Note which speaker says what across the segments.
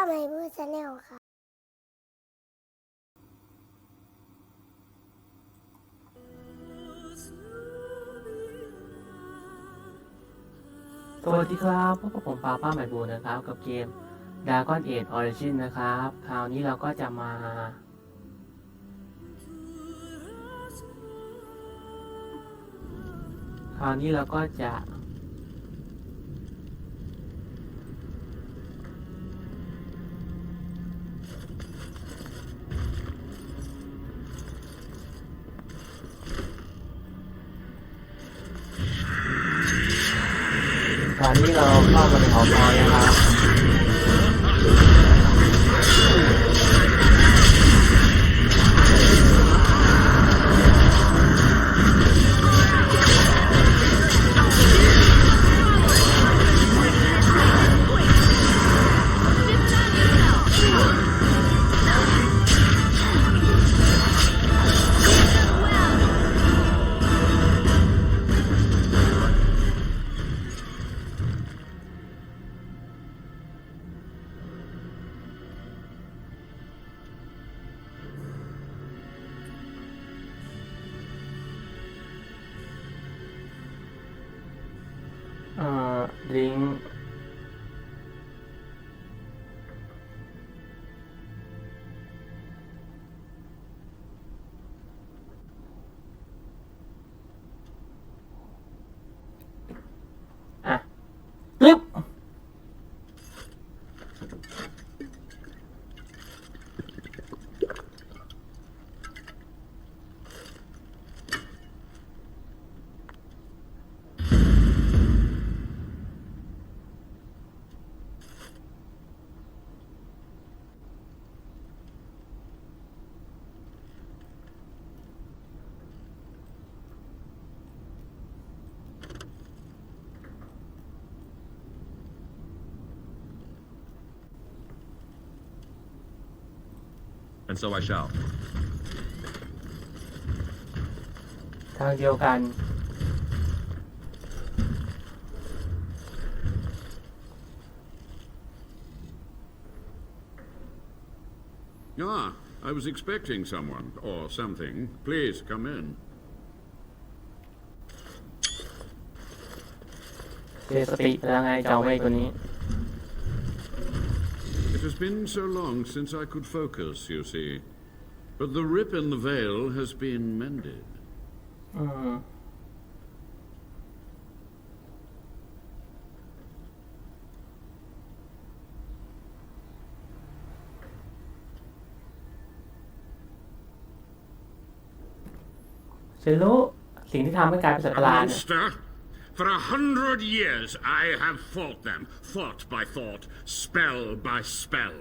Speaker 1: ใหม่บูชาแนลค่ะ
Speaker 2: สวัสดีครับพบกับผมป้าใหม่บูนะครับกับเกม Dragon Age Origin นะครับคราวนี้เราก็จะมาเราเข้ามาในหอคอยนะครับลิงก์ปึ๊บ
Speaker 3: And so I shall.
Speaker 2: ทางเดียวกัน
Speaker 3: Ah, I was expecting someone, or something. Please, come in.
Speaker 2: เสียสติแล้วไงเจ้าเวทคนนี้
Speaker 3: It has been so long since I could focus, you see. But the rip in the veil has been mended.
Speaker 2: ฉันรู้สิ่งที่ทำให้กลายเป็นสัตว์ประหลาด
Speaker 3: Monster? For 100 years I have fought them, thought by thought, spell by spell.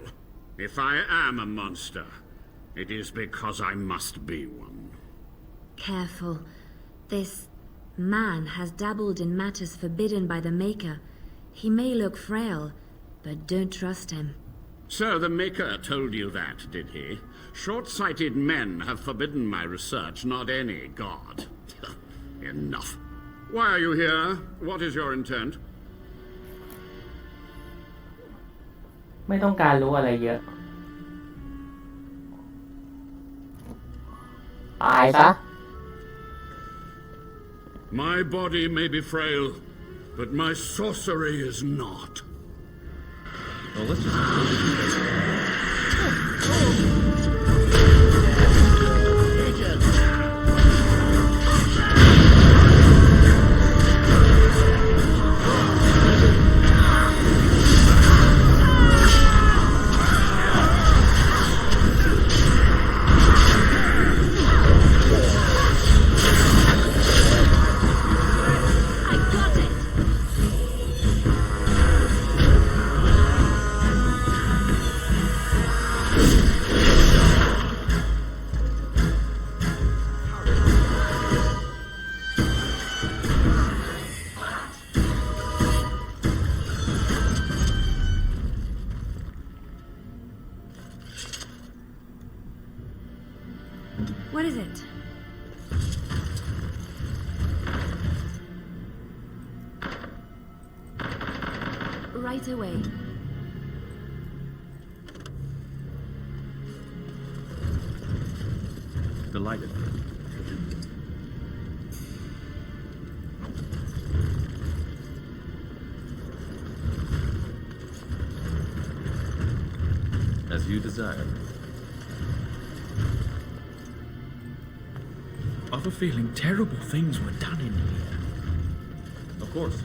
Speaker 3: If I am a monster, it is because I must be one.
Speaker 4: Careful. This man has dabbled in matters forbidden by the Maker. He may look frail, but don't trust him.
Speaker 3: So the Maker told you that, did he? Short-sighted men have forbidden my research, not any god. Enough. Why are you here? What is your intent?
Speaker 2: ไม่ต้องการรู้อะไรเยอะตายซะ
Speaker 3: My body may be frail, but my sorcery is not.
Speaker 5: Well, let's just...
Speaker 4: What is it? Right away.
Speaker 5: delighted. As you desire. I have a feeling terrible things were done in here. Of course.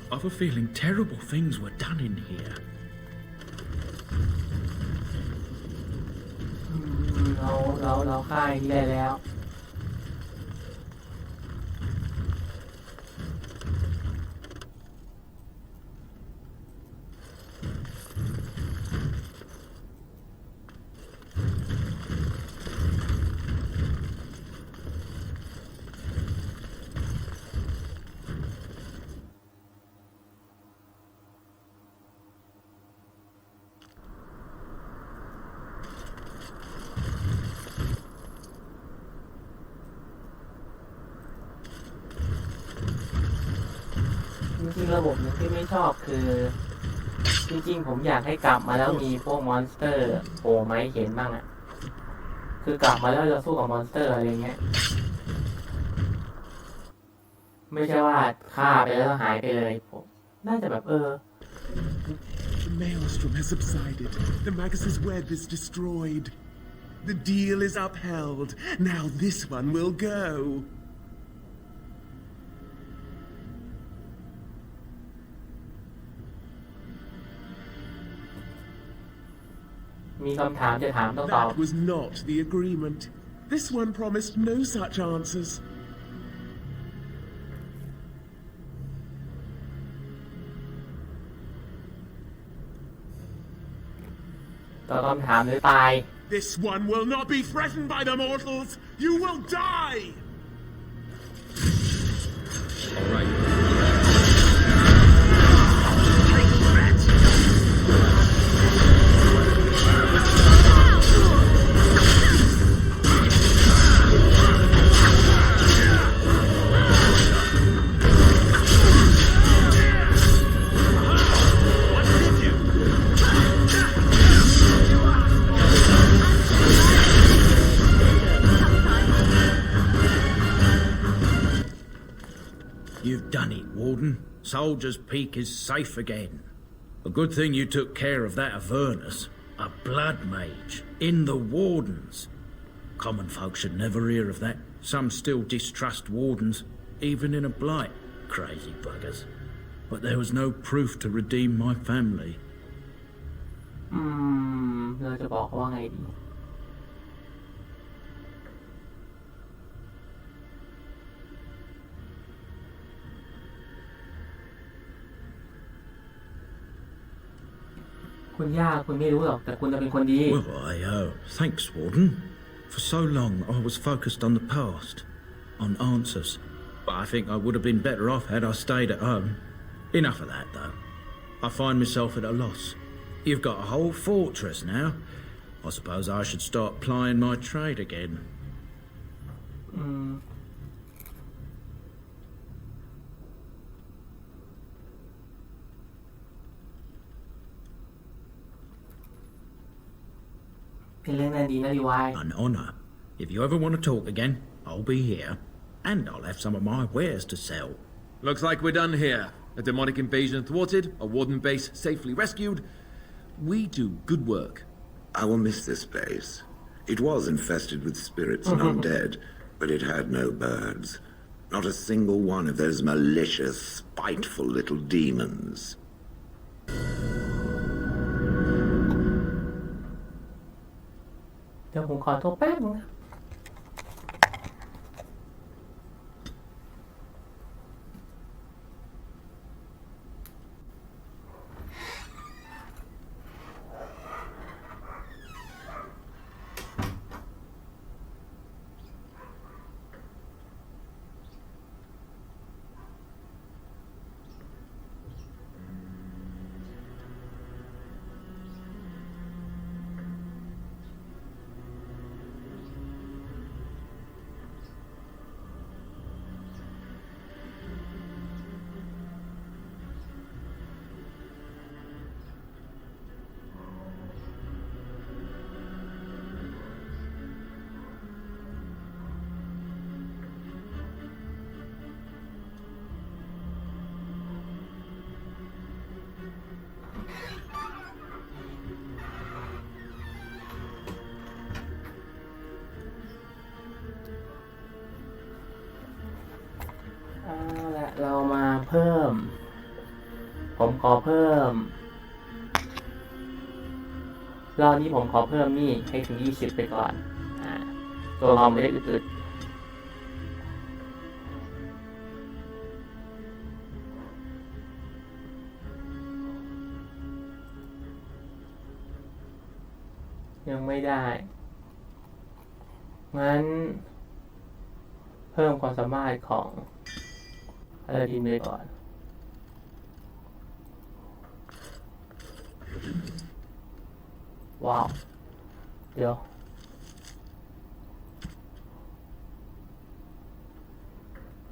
Speaker 5: I have a feeling terrible things were done in here.
Speaker 2: เราฆ่าไอ้นี่ได้แล้วจริงๆระบบนึงที่ไม่ชอบคือจริงๆผมอยากให้กลับมาแล้วมีพวกมอนสเตอร์โผล่มาให้เห็นบ้างอ่ะคือกลับมาแล้วจะสู้กับมอนสเตอร์อะไรเงี้ยไม่ใช่ว่าฆ่าไปแล้วหายไปเลยผมน่าจะแบบ
Speaker 1: The maelstrom has subsided. The Magus' web is destroyed. The deal is upheld. Now this one will go.
Speaker 2: มีคำถามจะถามต้องตอบ
Speaker 1: That was not the agreement. This one promised no such answers.
Speaker 2: ตอบคำถามหรือตาย
Speaker 1: This one will not be threatened by the mortals. You will die.
Speaker 5: All right.
Speaker 6: You've done it, Warden. Soldier's Peak is safe again. A good thing you took care of that Avernus. A blood mage. In the Wardens. Common folk should never hear of that. Some still distrust Wardens, even in a blight. Crazy buggers. But there was no proof to redeem my family.
Speaker 2: เราจะบอกว่าไงดีคุณย่าคุณไม่รู้หรอกแต่คุณจะเป็นคนดี
Speaker 6: Well, thanks, Warden. For so long, I was focused on the past, on answers. But I think I would have been better off had I stayed at home. Enough of that, though. I find myself at a loss. You've got a whole fortress now. I suppose I should start plying my trade again. เป็นเรื่องน่าดีนะดีวาย An honour. If you ever want to talk again, I'll be here. And I'll have some of my wares to sell.
Speaker 5: Looks like we're done here. A demonic invasion thwarted, a warden base safely rescued. We do good work.
Speaker 7: I will miss this place. It was infested with spirits and undead, but it had no birds. Not a single one of those malicious, spiteful little demons.
Speaker 2: เดี๋ยวผมขอโทรแป๊บนึงนะ เพิ่มผมขอเพิ่มรอบนี้ผมขอเพิ่มนี่ให้ถึง20ไปก่อนตัวรองไม่ได้อึดยังไม่ได้งั้นเพิ่มความสามารถของอะไรดีไปก่อนว้าวเดี๋ยว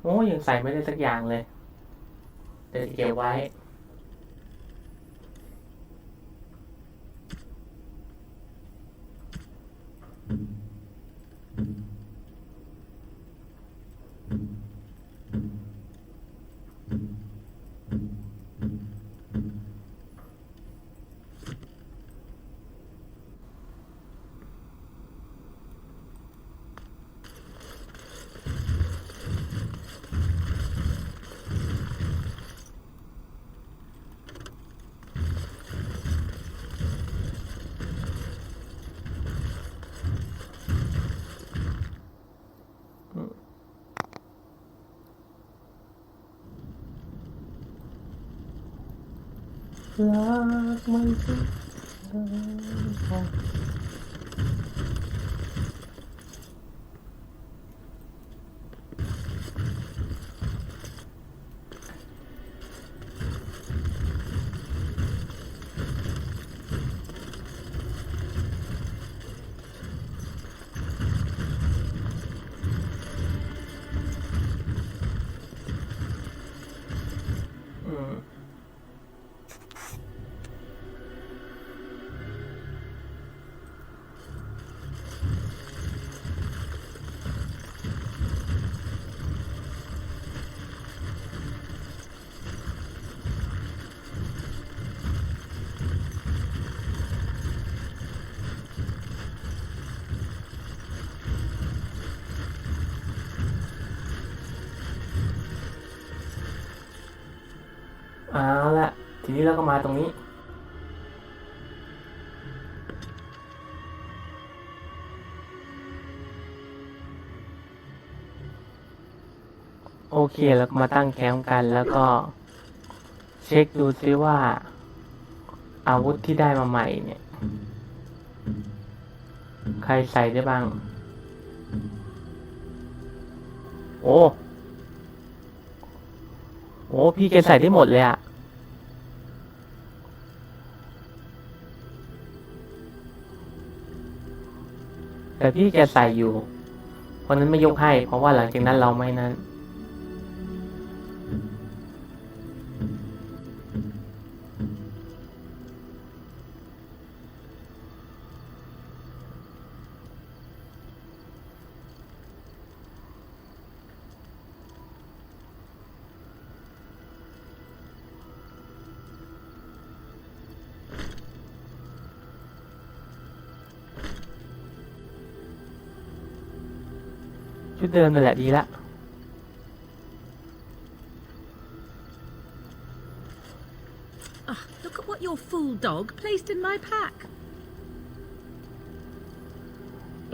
Speaker 2: โอ้ยังใส่ไม่ได้สักอย่างเลยเดี๋ยวเก็บไว้รักมันสุดเอาละทีนี้เราก็มาตรงนี้โอเคแล้วก็มาตั้งแคมป์กันแล้วก็เช็คดูซิว่าอาวุธที่ได้มาใหม่เนี่ยใครใส่ได้บ้างโอ้พี่แกใส่ได้หมดเลยอะแต่พี่แกใส่อยู่เพราะนั้นไม่ยกให้เพราะว่าหลังจากนั้นเราไม่นั้นชุดเดิมนั่นแหละดีละ
Speaker 8: Look at what your fool dog placed in my pack.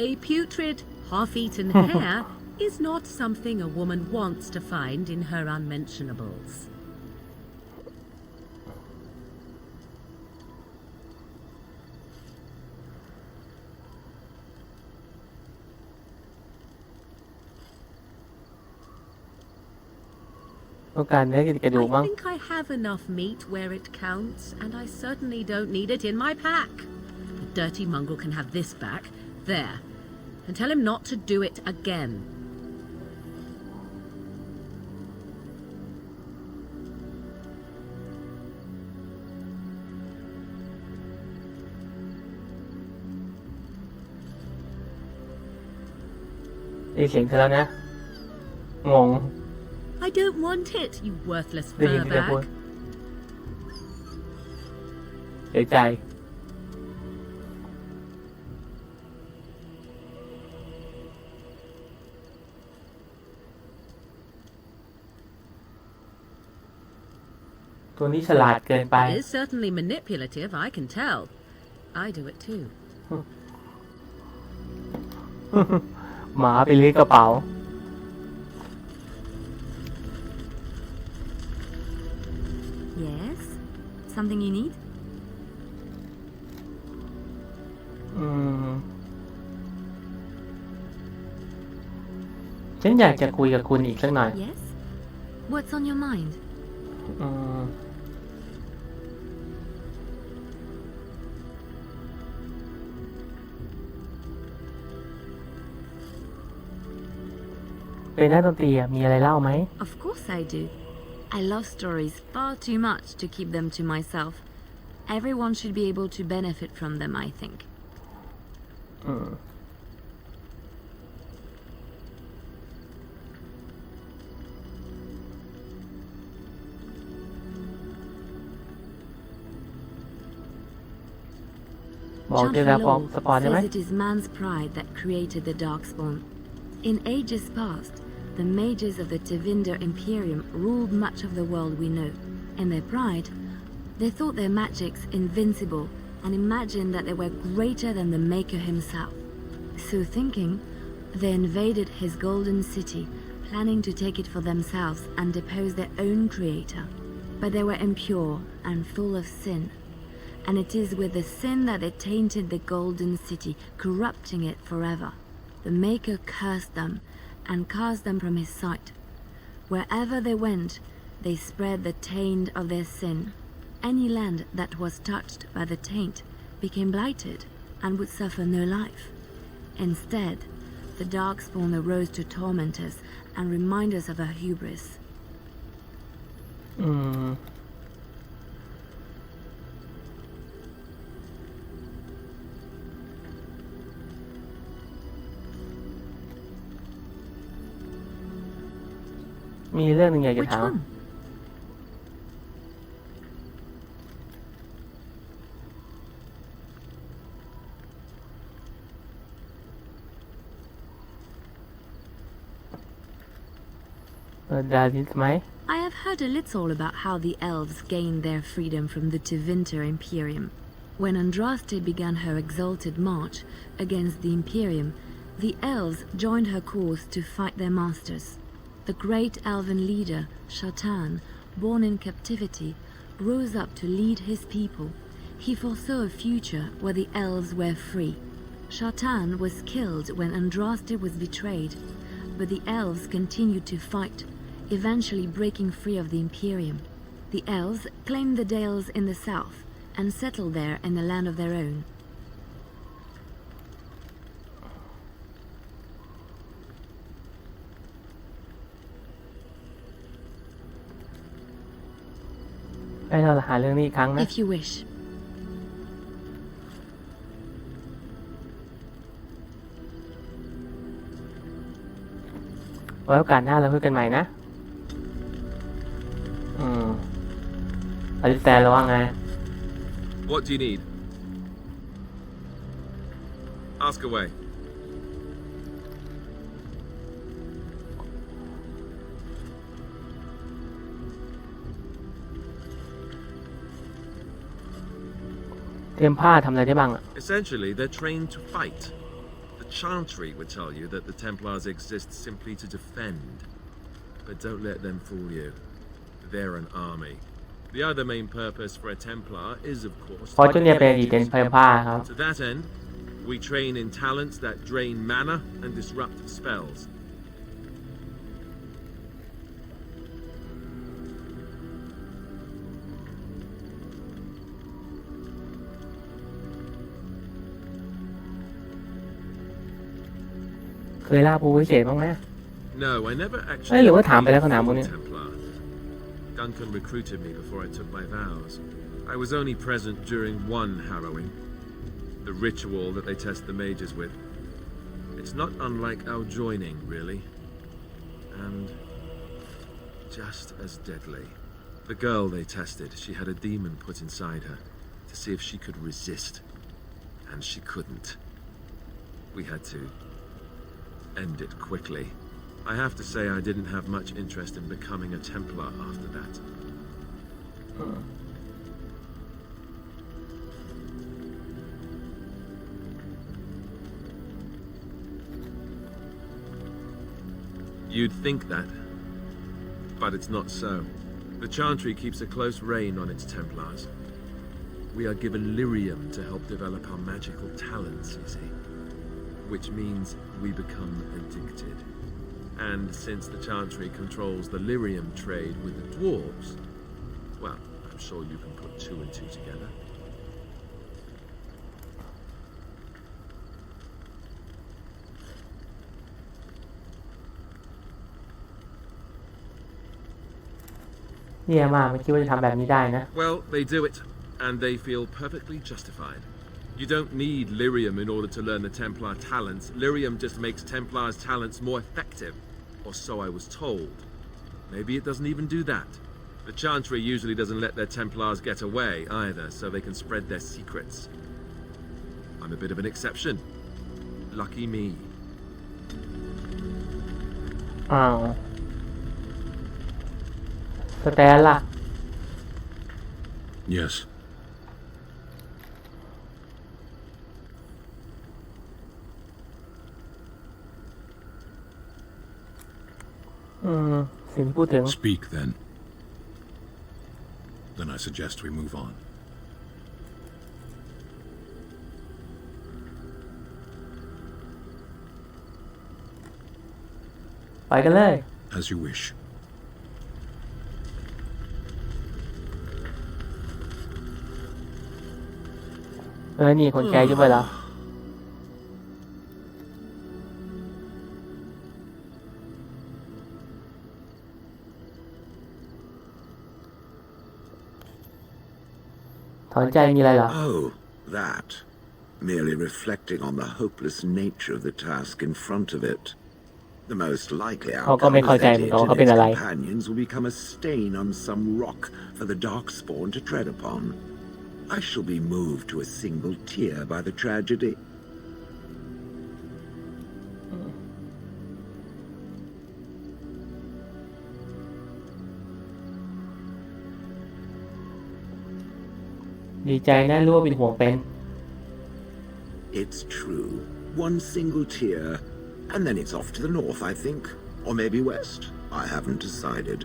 Speaker 8: A putrid, half-eaten hare is not something a woman wants to find in her unmentionables. ต้องการเนื้อกระดูกมั้ง I think I have enough meat where it counts, and I certainly don't need it in my pack. The dirty mongrel can have this back, there, and tell him not to do it again. ได้เสียงเธอแล้วนะงง I don't want it, you worthless
Speaker 2: ได้ยินที่เธอพูด
Speaker 8: furrbag.
Speaker 2: เสียใจ ตัวนี้ฉลาดเกินไป
Speaker 8: It is certainly manipulative, I can tell. I do it too.
Speaker 2: หมาไปลื้อกระเป๋า
Speaker 4: Yes? Something you need?
Speaker 2: ฉันอยากจะคุยกับคุณอีกสักหน่อย
Speaker 4: Yes? What's on your mind?
Speaker 2: เป็นนักดนตรีมีอะไรเล่าไหม
Speaker 4: Of course I do. I love stories far too much to keep them to myself. Everyone should be able to benefit from them, I think.
Speaker 2: บอกได้แล้วพร้อมสปอยได้ไหม
Speaker 4: says it is man's pride that created the Darkspawn. In ages past, the mages of the Tevinder Imperium ruled much of the world we know. In their pride, they thought their magics invincible and imagined that they were greater than the Maker himself. So thinking, they invaded his golden city, planning to take it for themselves and depose their own creator. But they were impure and full of sin. And it is with the sin that they tainted the golden city, corrupting it forever. The Maker cursed them and cast them from his sight. Wherever they went, they spread the taint of their sin. Any land that was touched by the taint became blighted and would suffer no life. Instead, the Darkspawn arose to torment us and remind us of our hubris. มีเรื่องหนึ่งอยากจะ Which
Speaker 2: ถาม
Speaker 4: one?
Speaker 2: ดาริสไหม
Speaker 4: I have heard a little about how the elves gained their freedom from the Tevinter Imperium. When Andraste began her exalted march against the Imperium, the elves joined her cause to fight their masters. The great elven leader, Shatan, born in captivity, rose up to lead his people. He foresaw a future where the elves were free. Shatan was killed when Andraste was betrayed, but the elves continued to fight, eventually breaking free of the Imperium. The elves claimed the Dales in the south and settled there in a land of their own. ให้เราหาเรื่องนี้อีกครั้งนะ If you wish.
Speaker 2: ไว้โอกาสหน้าเราพูดกันใหม่นะอลิสแตนระวังไง
Speaker 5: What do you need? Ask away. Essentially, they're trained to fight. The Chantry would tell you that the Templars exist simply to defend. But don't let them fool you. They're an army. The other main purpose for a Templar is, of course,
Speaker 2: เพราะเจ้าเนี่ยเป็นอดีตเป็นเทมพลาร์ครับ
Speaker 5: to that end, we train in talents that drain mana and disrupt spells. เคยล่าผู้วิเศษบ้างไหม No, I never
Speaker 2: เฮ้ย
Speaker 5: actually
Speaker 2: หรือว่าถามไปแล้วคำถามพวกนี้
Speaker 5: Templar. Duncan recruited me before I took my vows. I was only present during one harrowing, the ritual that they test the mages with. It's not unlike our joining, really. And just as deadly. The girl they tested, she had a demon put inside her to see if she could resist. And she couldn't. We had to end it quickly. I have to say I didn't have much interest in becoming a Templar after that. You'd think that, but it's not so. The Chantry keeps a close rein on its Templars. We are given lyrium to help develop our magical talents, you see. Which means we become addicted. And since the Chantry controls the lyrium trade with the dwarves, well, I'm sure you can put two and two together.
Speaker 2: Well,
Speaker 5: they do it, and they feel perfectly justified. You don't need lyrium in order to learn the Templar talents. Lyrium just makes Templars' talents more effective, or so I was told. Maybe it doesn't even do that. The Chantry usually doesn't let their Templars get away either, so they can spread their secrets. I'm a bit of an exception. Lucky me.
Speaker 2: Stella.
Speaker 3: Yes. Speak then. Then I suggest we move on. As you wish.
Speaker 2: นี่คนแก่อยู่ไปแล้วถอนใจมีอะไรเหรอ
Speaker 7: Oh, that. Merely reflecting on the hopeless nature of the task in front of it. The most likely outcome is that it and its companions will become a stain on some rock for the Darkspawn to tread upon. I shall be moved to a single tear by the tragedy. It's true. One single tear, and then it's off to the north, I think. Or maybe west. I haven't decided.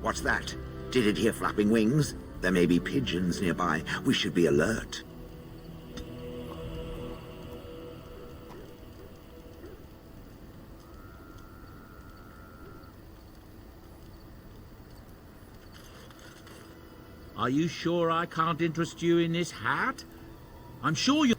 Speaker 7: What's that? Did it hear flapping wings? There may be pigeons nearby. We should be alert.
Speaker 6: Are you sure I can't interest you in this hat? I'm sure you...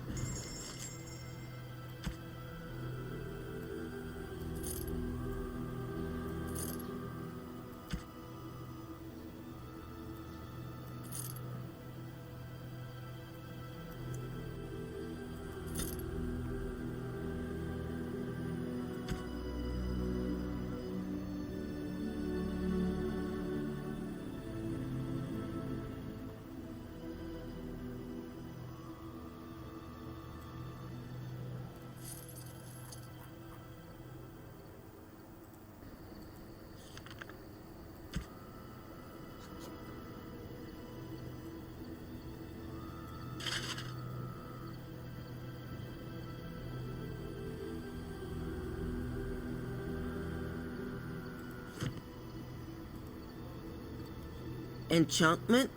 Speaker 9: 'Enchantment?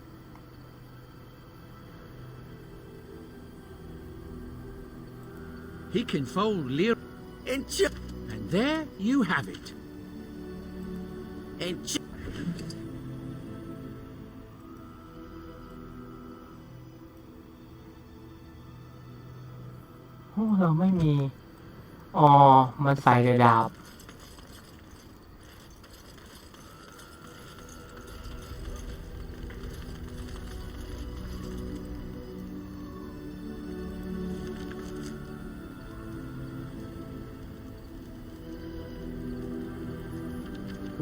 Speaker 6: He can fold lyrium. And there you have it.
Speaker 9: Enchantment.
Speaker 2: เราไม่มีมันใส่ในดาบ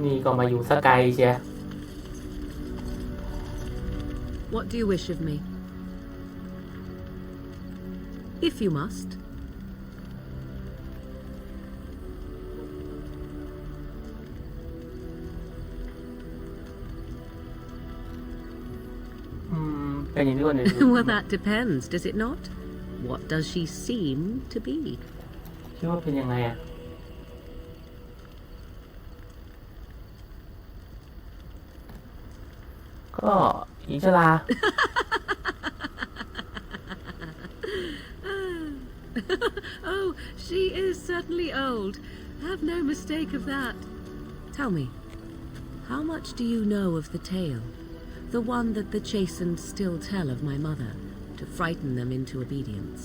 Speaker 2: นี่ก็มาอยู่สกายเชีย
Speaker 8: What do you wish of me? If you must.
Speaker 2: เป็นอย่างที่คนอื่น
Speaker 8: Well, that depends, does it not? What does she seem to be?
Speaker 2: คิดว่าเป็นยังไงอะก็หญิงชรา
Speaker 8: Oh, she is certainly old. Have no mistake of that. Tell me, how much do you know of the tale? The one that the chastened still tell of my mother, to frighten them into obedience.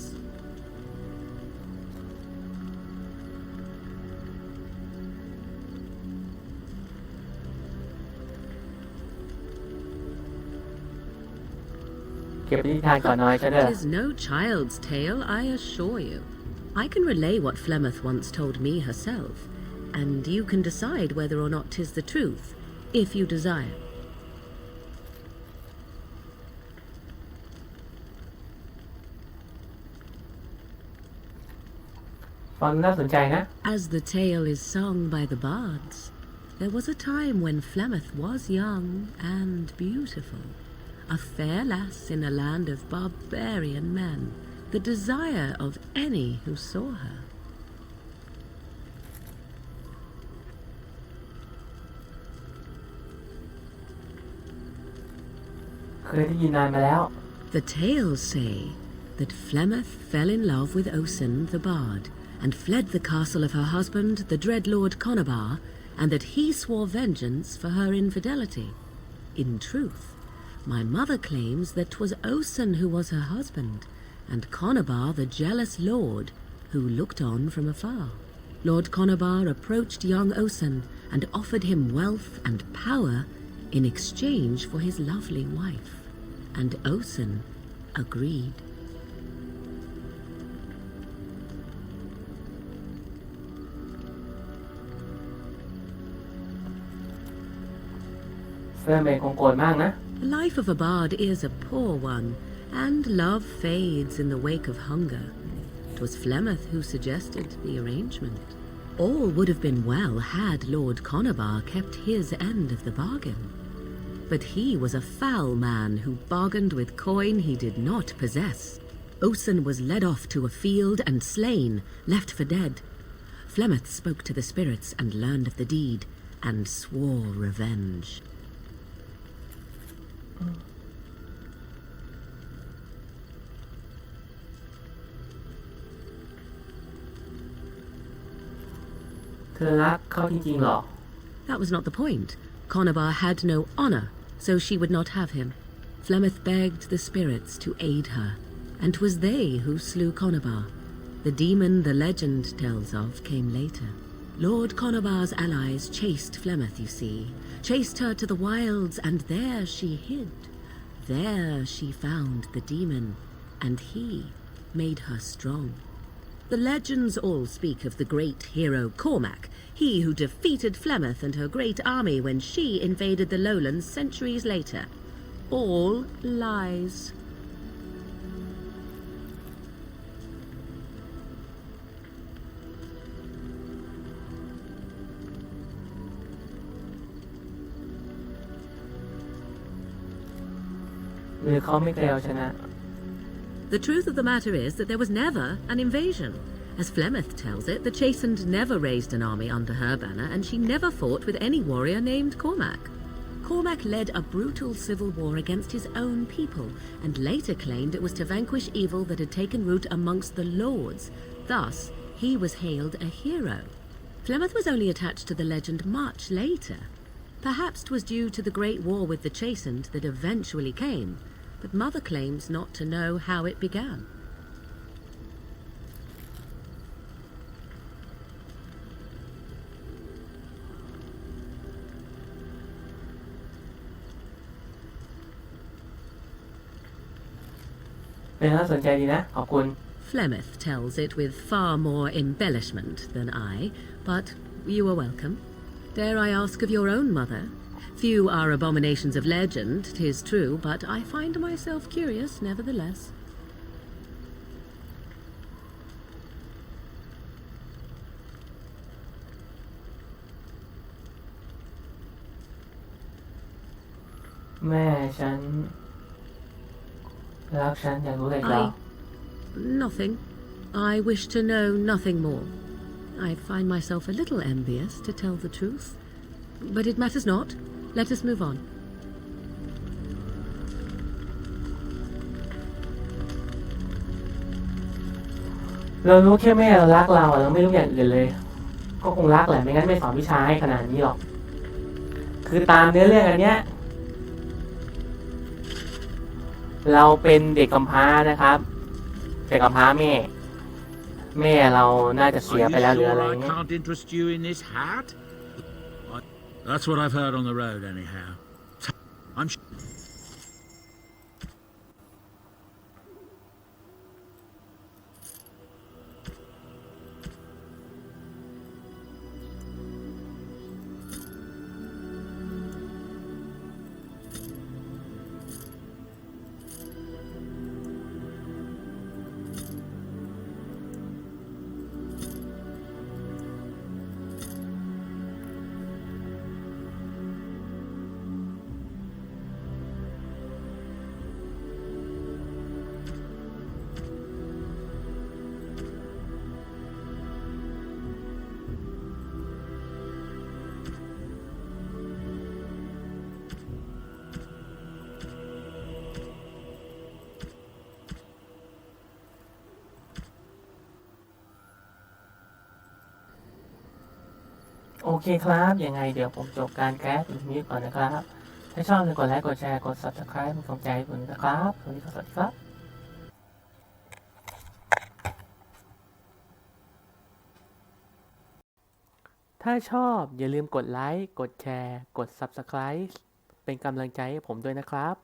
Speaker 2: เก็บนิทานก่อนน้อยใช่ไหม
Speaker 8: It is no child's tale, I assure you. I can relay what Flemeth once told me herself, and you can decide whether or not 'tis the truth, if you desire.
Speaker 2: ฟังน่าสนใจนะ
Speaker 8: As the tale is sung by the bards, there was a time when Flemeth was young and beautiful, a fair lass in a land of barbarian men, the desire of any who saw her.
Speaker 2: เคยได้ยินนานมาแล้ว
Speaker 8: The tales say that Flemeth fell in love with Osen the bard, and fled the castle of her husband, the dread Lord Conabar, and that he swore vengeance for her infidelity. In truth, my mother claims that 'twas Osen who was her husband, and Conabar the jealous lord who looked on from afar. Lord Conabar approached young Osen and offered him wealth and power in exchange for his lovely wife, and Osen agreed.
Speaker 2: เสื้อเมย์คงโกรธมากนะ
Speaker 8: The life of a bard is a poor one, and love fades in the wake of hunger. 'Twas Flemeth who suggested the arrangement. All would have been well had Lord Conabar kept his end of the bargain. But he was a foul man who bargained with coin he did not possess. Osen was led off to a field and slain, left for dead. Flemeth spoke to the spirits and learned of the deed, and swore revenge.
Speaker 2: เธอรักเขาจริงๆหรอ
Speaker 8: That was not the point. Conabar had no honor, so she would not have him. Flemeth begged the spirits to aid her, and 'twas they who slew Conabar. The demon the legend tells of came later. Lord Conabar's allies chased Flemeth, you see, chased her to the wilds, and there she hid. There she found the demon, and he made her strong. The legends all speak of the great hero Cormac, he who defeated Flemeth and her great army when she invaded the lowlands centuries later. All lies.
Speaker 2: หรือเขาไม่เคยเอาชนะ
Speaker 8: The truth of the matter is that there was never an invasion. As Flemeth tells it, the Chastened never raised an army under her banner, and she never fought with any warrior named Cormac. Cormac led a brutal civil war against his own people, and later claimed it was to vanquish evil that had taken root amongst the lords. Thus, he was hailed a hero. Flemeth was only attached to the legend much later. Perhaps 'twas due to the great war with the Chastened that eventually came, but Mother claims not to know how it began.
Speaker 2: เป็นน่าสนใจดีนะ ขอบคุณ
Speaker 8: Flemeth tells it with far more embellishment than I, but you are welcome. Dare I ask of your own mother? Few are abominations of legend, 'tis true, but I find myself curious nevertheless.
Speaker 2: แม่ฉัน แล้วฉันอยากรู้อะไรอีกแล้ว
Speaker 8: Nothing. I wish to know nothing more. I find myself a little envious, to tell the truth. But it matters not. Let us move on.
Speaker 2: เรารู้แค่แม่เรารักเราไม่รู้อย่างอื่นเลย ก็คงรักแหละ ไม่งั้นไม่สอนวิชาให้ขนาดนี้หรอก คือตามเนื้อเรื่องอันเนี้ยเราเป็นเด็กกำพร้านะครับเด็กกำพร้าแม่เราน่าจะเสียไปแล้วหรืออะไรเงี้ย
Speaker 6: can't interest you in this hat? That's what I've heard on the road, anyhow. I'm.
Speaker 2: โอเคครับ ยังไงเดี๋ยวผมจบการแคสนี้ก่อนนะครับ ถ้าชอบกดไลค์กดแชร์กด Subscribe เป็นกำลังใจให้ผมนะครับสวัสดีครับถ้าชอบอย่าลืมกดไลค์กดแชร์กด Subscribe เป็นกำลังใจให้ผมด้วยนะครับ